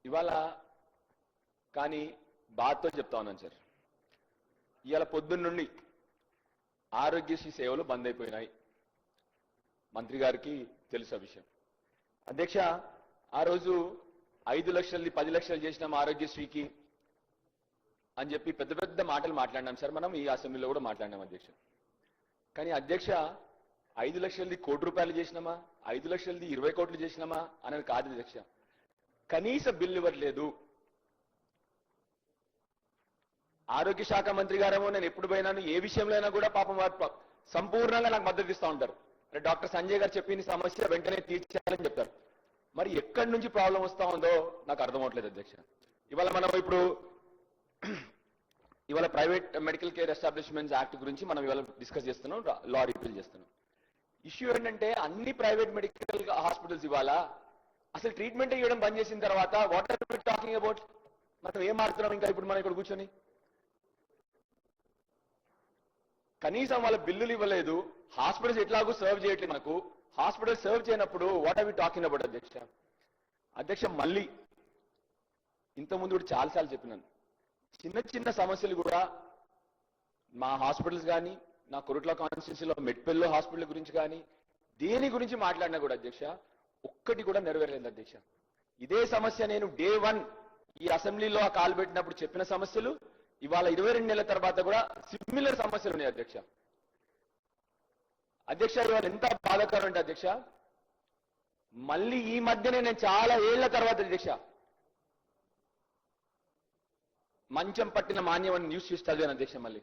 ఇవాళ కానీ బాధతో చెప్తా ఉన్నాను సార్. ఇవాళ పొద్దున్న నుండి ఆరోగ్యశ్రీ సేవలు బంద్ అయిపోయినాయి. మంత్రి గారికి తెలుసు విషయం. అధ్యక్ష, ఆ రోజు 5 లక్షలది 10 లక్షలు చేసినాం ఆరోగ్యశ్రీకి అని చెప్పి పెద్ద పెద్ద మాటలు మాట్లాడినాం సార్. మనం ఈ అసెంబ్లీలో కూడా మాట్లాడినాం అధ్యక్ష. కానీ అధ్యక్ష, 5 లక్షలది ₹1 చేసినామా, 5 లక్షలది 20 కోట్లు చేసినామా అనేది కాదు అధ్యక్ష. కనీస బిల్లు ఇవ్వట్లేదు. ఆరోగ్య శాఖ మంత్రి గారేమో నేను ఎప్పుడు పోయినాను ఏ విషయంలో అయినా కూడా పాపం వారు సంపూర్ణంగా నాకు మద్దతు ఇస్తూ ఉంటారు. డాక్టర్ సంజయ్ గారు చెప్పిన సమస్య వెంటనే తీర్చాలని చెప్తారు. మరి ఎక్కడి నుంచి ప్రాబ్లం వస్తా ఉందో నాకు అర్థం అవట్లేదు అధ్యక్ష. ఇవాళ మనం ఇవాళ private medical care establishments act గురించి మనం ఇవాళ డిస్కస్ చేస్తున్నాం, లా రిపీల్ చేస్తున్నాం. ఇష్యూ ఏంటంటే అన్ని ప్రైవేట్ మెడికల్ హాస్పిటల్స్ ఇవాళ అసలు ట్రీట్మెంట్ ఇవ్వడం బంద్ చేసిన తర్వాత what are we talking about? మనం ఏం మారుతున్నాం ఇంకా ఇప్పుడు మనం ఇక్కడ కూర్చొని? కనీసం వాళ్ళ బిల్లులు ఇవ్వలేదు, హాస్పిటల్స్ ఎట్లాగూ సర్వ్ చేయట్లేదు. మనకు హాస్పిటల్ సర్వ్ చేయనప్పుడు what are we talking about అధ్యక్ష? మళ్ళీ ఇంతకుముందు కూడా చాలాసార్లు చెప్పినాను, చిన్న చిన్న సమస్యలు కూడా మా హాస్పిటల్స్ కానీ, నా కొరుట్ల కాన్స్టిట్యూన్సీలో మెట్పల్లిలో హాస్పిటల్ గురించి కానీ దేని గురించి మాట్లాడినా కూడా అధ్యక్ష ఒక్కటి కూడా నెరవేరలేదు అధ్యక్ష. ఇదే సమస్య నేను డే 1 ఈ అసెంబ్లీలో కాలు పెట్టినప్పుడు చెప్పిన సమస్యలు ఇవాళ 22 నెలల తర్వాత కూడా సిమిలర్ సమస్యలు ఉన్నాయి అధ్యక్ష. అధ్యక్ష, ఇవాళ ఎంత బాధాకరం అంటే అధ్యక్ష, మళ్ళీ ఈ మధ్యనే నేను చాలా ఏళ్ల తర్వాత అధ్యక్ష మంచం పట్టిన మాన్యం అని న్యూస్ చూసి చదివాను అధ్యక్ష. మళ్ళీ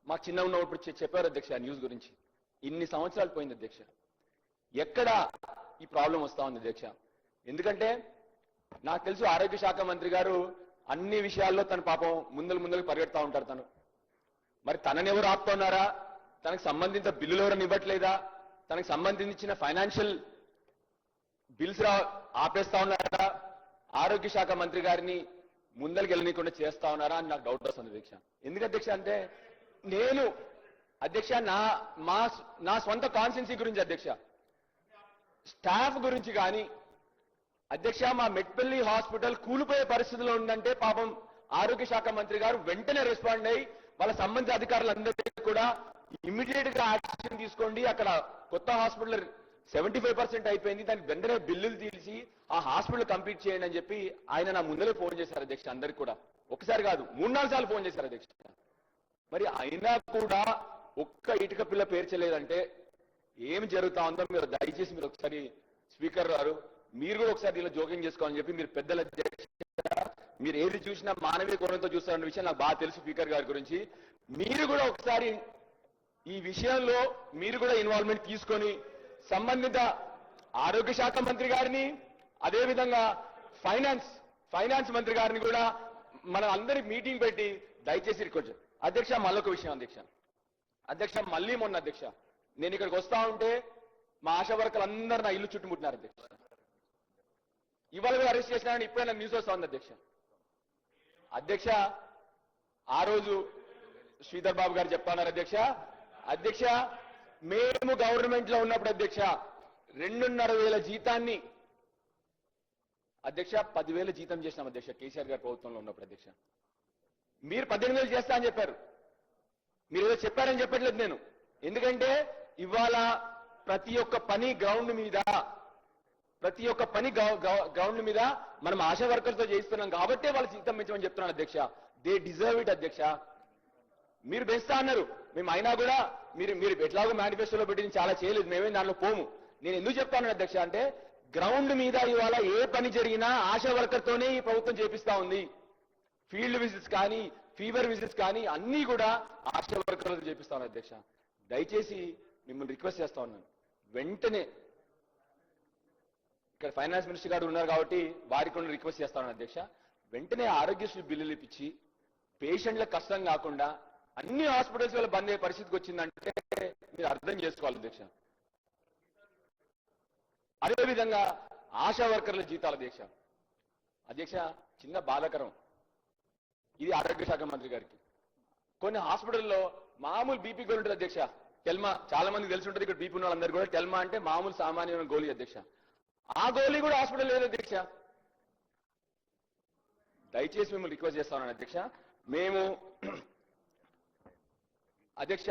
మాకు చిన్న ఉన్నప్పుడు చెప్పారు అధ్యక్ష ఆ న్యూస్ గురించి. ఇన్ని సంవత్సరాలు పోయింది అధ్యక్ష. ఎక్కడ ఈ ప్రాబ్లం వస్తా ఉంది అధ్యక్ష? ఎందుకంటే నాకు తెలుసు ఆరోగ్య శాఖ మంత్రి గారు అన్ని విషయాల్లో తన పాపం ముందుకు పరిగెడతా ఉంటారు. మరి తనని ఎవరు ఆపుతున్నారా? తనకు సంబంధించిన బిల్లులు ఎవరైనా ఇవ్వట్లేదా? తనకు సంబంధించిన ఫైనాన్షియల్ బిల్స్ ఆపేస్తా ఉన్నారా? ఆరోగ్య శాఖ మంత్రి గారిని ముందరికి వెళ్ళనీయకుండా చేస్తా ఉన్నారా అని నాకు డౌట్ వస్తుంది అధ్యక్ష. ఎందుకు అధ్యక్ష అంటే నేను అధ్యక్ష నా స్వంత కాన్స్టిట్యున్సీ గురించి అధ్యక్ష, స్టాఫ్ గురించి కానీ అధ్యక్ష, మా మెట్పల్లి హాస్పిటల్ కూలిపోయే పరిస్థితిలో ఉందంటే పాపం ఆరోగ్య శాఖ మంత్రి గారు వెంటనే రెస్పాండ్ అయ్యి వాళ్ళ సంబంధిత అధికారులందరికీ కూడా ఇమ్మీడియట్ గా యాక్షన్ తీసుకోండి, అక్కడ కొత్త హాస్పిటల్ 75% అయిపోయింది, దానికి వెంటనే బిల్లులు తీసి ఆ హాస్పిటల్ కంప్లీట్ చేయండి అని చెప్పి ఆయన నా ముందరే ఫోన్ చేశారు అధ్యక్ష. అందరికి కూడా ఒకసారి కాదు 3-4 సార్లు ఫోన్ చేశారు అధ్యక్ష. మరి అయినా కూడా ఒక్క ఇటుక పిల్ల పేర్చలేదంటే ఏం జరుగుతా ఉందో మీరు దయచేసి మీరు ఒకసారి స్పీకర్ గారు మీరు కూడా ఒకసారి దీనిలో జోక్యం చేసుకోవాలని చెప్పి మీరు పెద్దల అధ్యక్ష, మీరు ఏది చూసినా మానవీయ కోణంతో చూస్తారన్న విషయం నాకు బాగా తెలుసు స్పీకర్ గారి గురించి. మీరు కూడా ఒకసారి ఈ విషయంలో మీరు కూడా ఇన్వాల్వ్మెంట్ తీసుకొని సంబంధిత ఆరోగ్య శాఖ మంత్రి గారిని అదేవిధంగా ఫైనాన్స్ మంత్రి గారిని కూడా మన అందరి మీటింగ్ పెట్టి దయచేసి రిక్వెస్ట్. అధ్యక్ష, మళ్ళొక విషయం అధ్యక్ష, మళ్ళీ మొన్న అధ్యక్ష నేను ఇక్కడికి వస్తా ఉంటే మా ఆశా వర్కర్లు అందరూ నా ఇల్లు చుట్టుముట్టినారు అధ్యక్ష. ఇవాళ కూడా అరెస్ట్ చేసినారని ఇప్పుడే నాకు న్యూస్ వస్తా ఉంది అధ్యక్ష. ఆ రోజు శ్రీధర్ బాబు గారు చెప్తా ఉన్నారు అధ్యక్ష, మేము గవర్నమెంట్ లో ఉన్నప్పుడు అధ్యక్ష 2,500 జీతాన్ని అధ్యక్ష 10,000 జీతం చేసినాం అధ్యక్ష కేసీఆర్ గారి ప్రభుత్వంలో ఉన్నప్పుడు అధ్యక్ష. మీరు 18,000 చేస్తా అని చెప్పారు. మీరు ఏదో చెప్పారని చెప్పట్లేదు నేను. ఎందుకంటే ఇవాళ ప్రతి ఒక్క పని గ్రౌండ్ మీద మనం ఆశా వర్కర్తో చేయిస్తున్నాం కాబట్టే వాళ్ళ జీతం పెంచమని చెప్తున్నాను అధ్యక్ష. దే డిజర్వ్ ఇట్ అధ్యక్ష. మీరు పెంచుతా అన్నారు, మేము అయినా కూడా మీరు ఎట్లాగో మేనిఫెస్టోలో పెట్టి చాలా చేయలేదు, మేమే దానిలో పోము. నేను ఎందుకు చెప్తాను అధ్యక్ష అంటే గ్రౌండ్ మీద ఇవాళ ఏ పని జరిగినా ఆశా వర్కర్తోనే ఈ ప్రభుత్వం చేపిస్తా ఉంది. ఫీల్డ్ విజిట్స్ కానీ ఫీవర్ విజిట్స్ కానీ అన్ని కూడా ఆశా వర్కర్లతో చేపిస్తా ఉన్నాను అధ్యక్ష. దయచేసి మిమ్మల్ని రిక్వెస్ట్ చేస్తా ఉన్నాను, వెంటనే ఇక్కడ ఫైనాన్స్ మినిస్టర్ గారు ఉన్నారు కాబట్టి వారికి కూడా రిక్వెస్ట్ చేస్తా ఉన్నాను అధ్యక్ష, వెంటనే ఆరోగ్యశ్రీ బిల్లులు ఇప్పించి పేషెంట్లకు కష్టం కాకుండా అన్ని హాస్పిటల్స్ వల్ల బంద్ అయ్యే పరిస్థితికి వచ్చిందంటే మీరు అర్థం చేసుకోవాలి అధ్యక్ష. అదేవిధంగా ఆశా వర్కర్ల జీతాల అధ్యక్ష చిన్న బాధాకరం, ఇది ఆరోగ్య శాఖ మంత్రి గారికి. కొన్ని హాస్పిటల్లో మామూలు బీపీ గోళీ ఉంటుంది అధ్యక్ష, టెల్మా, చాలా మందికి తెలిసి ఉంటుంది ఇక్కడ బీపీ ఉన్న వాళ్ళందరూ కూడా. టెల్మా అంటే మామూలు సామాన్యమైన గోళీ అధ్యక్ష. ఆ గోళీ కూడా హాస్పిటల్ లేదు అధ్యక్ష. దయచేసి మిమ్మల్ని రిక్వెస్ట్ చేస్తాను అధ్యక్ష. మేము అధ్యక్ష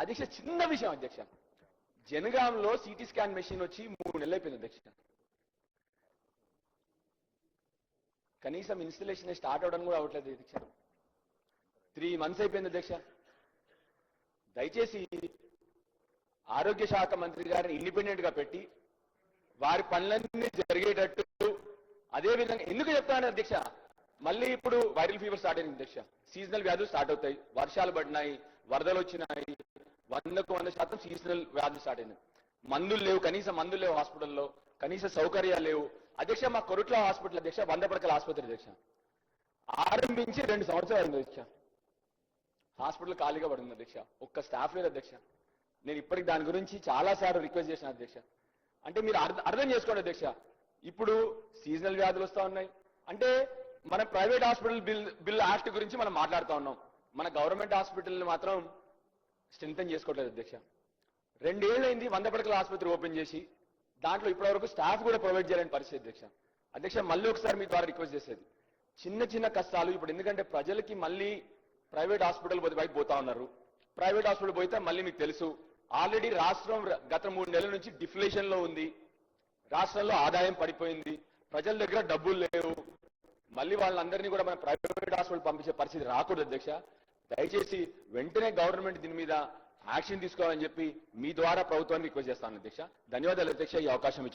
అధ్యక్ష చిన్న విషయం అధ్యక్ష, జనగాంలో సిటీ స్కాన్ మెషిన్ వచ్చి 3 నెలలు అయిపోయింది అధ్యక్ష. కనీసం ఇన్స్టలేషన్ స్టార్ట్ అవడం కూడా అవ్వట్లేదు అధ్యక్ష. 3 months అయిపోయింది అధ్యక్ష. దయచేసి ఆరోగ్య శాఖ మంత్రి గారిని ఇండిపెండెంట్ గా పెట్టి వారి పనులన్నీ జరిగేటట్టు, అదే విధంగా ఎందుకు చెప్తాను అధ్యక్ష, మళ్ళీ ఇప్పుడు వైరల్ ఫీవర్ స్టార్ట్ అయింది అధ్యక్ష. సీజనల్ వ్యాధులు స్టార్ట్ అవుతాయి, వర్షాలు పడినాయి, వరదలు వచ్చినాయి, 100% సీజనల్ వ్యాధులు స్టార్ట్ అయింది. మందులు లేవు, కనీసం మందులు లేవు హాస్పిటల్లో, కనీస సౌకర్యాలు లేవు అధ్యక్ష. మా కొరుట్ల హాస్పిటల్ అధ్యక్ష 100 పడకల ఆసుపత్రి అధ్యక్ష, ఆరంభించి 2 సంవత్సరాలు అయింది అధ్యక్ష. హాస్పిటల్ ఖాళీగా పడుతుంది అధ్యక్ష, ఒక్క స్టాఫ్ లేదు అధ్యక్ష. నేను ఇప్పటికి దాని గురించి చాలా సార్లు రిక్వెస్ట్ చేసిన అధ్యక్ష. అంటే మీరు అర్థం చేసుకోండి అధ్యక్ష, ఇప్పుడు సీజనల్ వ్యాధులు వస్తా ఉన్నాయి అంటే మన ప్రైవేట్ హాస్పిటల్ బిల్ యాక్ట్ గురించి మనం మాట్లాడుతూ ఉన్నాం, మన గవర్నమెంట్ హాస్పిటల్ మాత్రం స్ట్రెంగ్తన్ చేసుకోవట్లేదు అధ్యక్ష. 2 ఏళ్ళైంది 100 పడకల ఆసుపత్రి ఓపెన్ చేసి, దాంట్లో ఇప్పటివరకు స్టాఫ్ కూడా ప్రొవైడ్ చేయాలని పరిస్థితి అధ్యక్ష. అధ్యక్ష మళ్ళీ ఒకసారి మీ ద్వారా రిక్వెస్ట్ చేసేది, చిన్న కష్టాలు ఇప్పుడు, ఎందుకంటే ప్రజలకి మళ్ళీ ప్రైవేట్ హాస్పిటల్ వైపు పోతా ఉన్నారు. ప్రైవేట్ హాస్పిటల్ పోతే మళ్ళీ మీకు తెలుసు, ఆల్రెడీ రాష్ట్రం గత 3 నెలల నుంచి డిఫ్లేషన్ లో ఉంది, రాష్ట్రంలో ఆదాయం పడిపోయింది, ప్రజల దగ్గర డబ్బులు లేవు. మళ్ళీ వాళ్ళందరినీ కూడా మన ప్రైవేట్ హాస్పిటల్ పంపించే పరిస్థితి రాకూడదు అధ్యక్ష. దయచేసి వెంటనే గవర్నమెంట్ దీని మీద యాక్షన్ తీసుకోవాలని చెప్పి మీ ద్వారా ప్రభుత్వాన్ని రిక్వెస్ట్ చేస్తాను అధ్యక్ష. ధన్యవాదాలు అధ్యక్ష, ఈ అవకాశం ఇచ్చి